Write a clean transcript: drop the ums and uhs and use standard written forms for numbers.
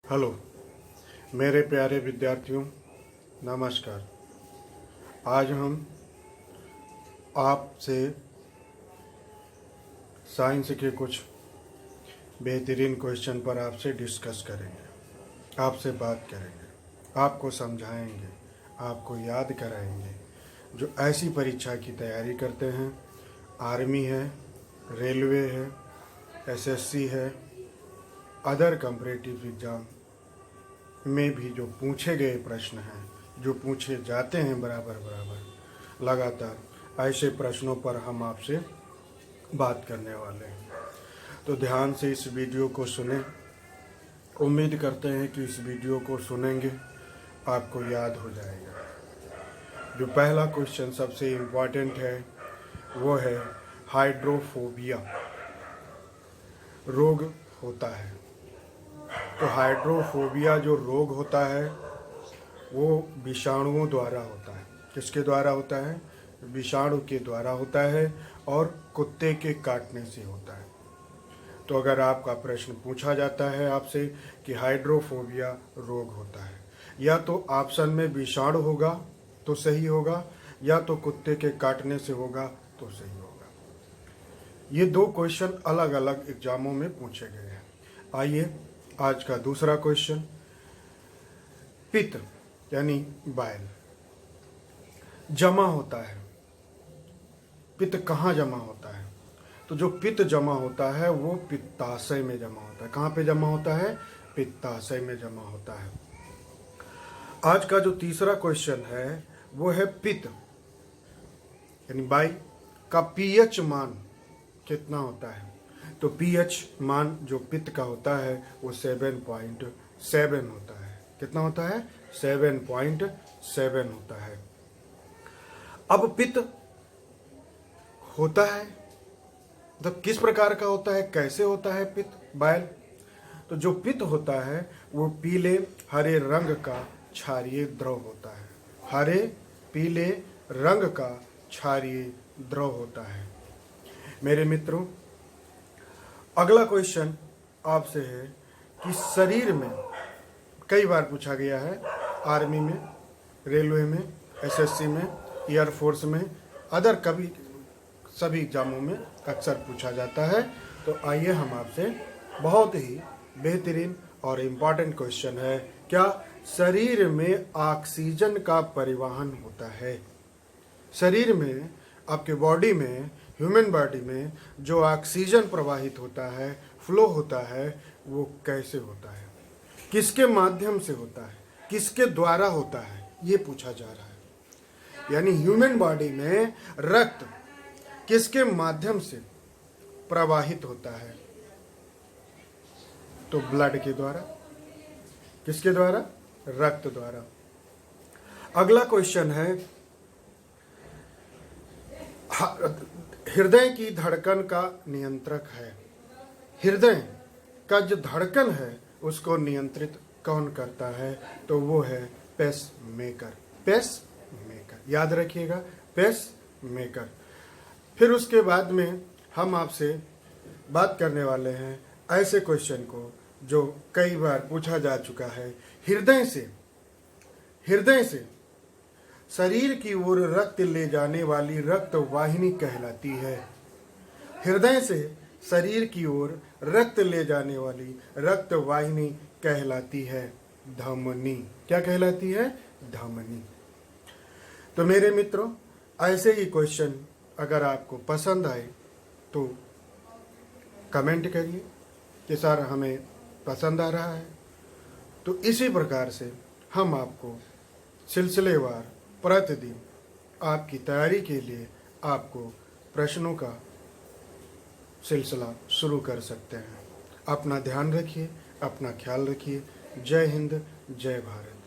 Hello मेरे प्यारे विद्यार्थियों, नमस्कार। आज हम आपसे साइंस के कुछ बेहतरीन क्वेश्चन पर आपसे डिस्कस करेंगे, आपसे बात करेंगे, आपको समझाएंगे, आपको याद कराएंगे। जो ऐसी परीक्षा की तैयारी करते हैं, आर्मी है, रेलवे है, एसएससी है, अदर कॉम्पिटिटिव एग्ज़ाम में भी जो पूछे गए प्रश्न हैं, जो पूछे जाते हैं बराबर लगातार, ऐसे प्रश्नों पर हम आपसे बात करने वाले हैं। तो ध्यान से इस वीडियो को सुनें। उम्मीद करते हैं कि इस वीडियो को सुनेंगे आपको याद हो जाएगा। जो पहला क्वेश्चन सबसे इम्पोर्टेंट है वो है हाइड्रोफोबिया रोग होता है। तो हाइड्रोफोबिया जो रोग होता है वो विषाणुओं द्वारा होता है। किसके द्वारा होता है? विषाणु के द्वारा होता है और कुत्ते के काटने से होता है। तो अगर आपका प्रश्न पूछा जाता है आपसे कि हाइड्रोफोबिया रोग होता है, या तो ऑप्शन में विषाणु होगा तो सही होगा, या तो कुत्ते के काटने से होगा तो सही होगा। ये दो क्वेश्चन अलग अलग एग्जामों में पूछे गए हैं। आइए आज का दूसरा क्वेश्चन, पित्त यानी बाइल जमा होता है। पित्त कहाँ जमा होता है? तो जो पित्त जमा होता है वो पित्ताशय में जमा होता है। कहाँ पे जमा होता है? पित्ताशय में जमा होता है। आज का जो तीसरा क्वेश्चन है वो है पित्त यानी बाइल का पीएच मान कितना होता है? तो पीएच मान जो पित्त का होता है वो 7.7 होता है। कितना होता है? 7.7 होता है। अब पित्त होता है तो किस प्रकार का होता है, कैसे होता है पित्त बाइल? तो जो पित्त होता है वो पीले हरे रंग का क्षारीय द्रव होता है। हरे पीले रंग का क्षारीय द्रव होता है। मेरे मित्रों, अगला क्वेश्चन आपसे है कि शरीर में कई बार पूछा गया है, आर्मी में, रेलवे में, एसएससी में, एयरफोर्स में, अदर कभी सभी एग्जामों में अक्सर पूछा जाता है। तो आइए हम आपसे बहुत ही बेहतरीन और इम्पॉर्टेंट क्वेश्चन है, क्या शरीर में ऑक्सीजन का परिवहन होता है? शरीर में, आपके बॉडी में, ह्यूमन बॉडी में जो ऑक्सीजन प्रवाहित होता है, फ्लो होता है, वो कैसे होता है, किसके माध्यम से होता है, किसके द्वारा होता है, ये पूछा जा रहा है। यानी ह्यूमन बॉडी में रक्त किसके माध्यम से प्रवाहित होता है? तो ब्लड के द्वारा। किसके द्वारा? रक्त द्वारा। अगला क्वेश्चन है, हृदय की धड़कन का नियंत्रक है। हृदय का जो धड़कन है उसको नियंत्रित कौन करता है? तो वो है पेस मेकर। पेस मेकर, याद रखिएगा, पेस मेकर। फिर उसके बाद में हम आपसे बात करने वाले हैं ऐसे क्वेश्चन को जो कई बार पूछा जा चुका है। हृदय से शरीर की ओर रक्त ले जाने वाली रक्त वाहिनी कहलाती है। हृदय से शरीर की ओर रक्त ले जाने वाली रक्त वाहिनी कहलाती है धमनी। क्या कहलाती है? धमनी। तो मेरे मित्रों, ऐसे ही क्वेश्चन अगर आपको पसंद आए तो कमेंट करिए कि सर हमें पसंद आ रहा है। तो इसी प्रकार से हम आपको सिलसिलेवार प्रतिदिन आपकी तैयारी के लिए आपको प्रश्नों का सिलसिला शुरू कर सकते हैं। अपना ध्यान रखिए, अपना ख्याल रखिए। जय हिंद, जय भारत।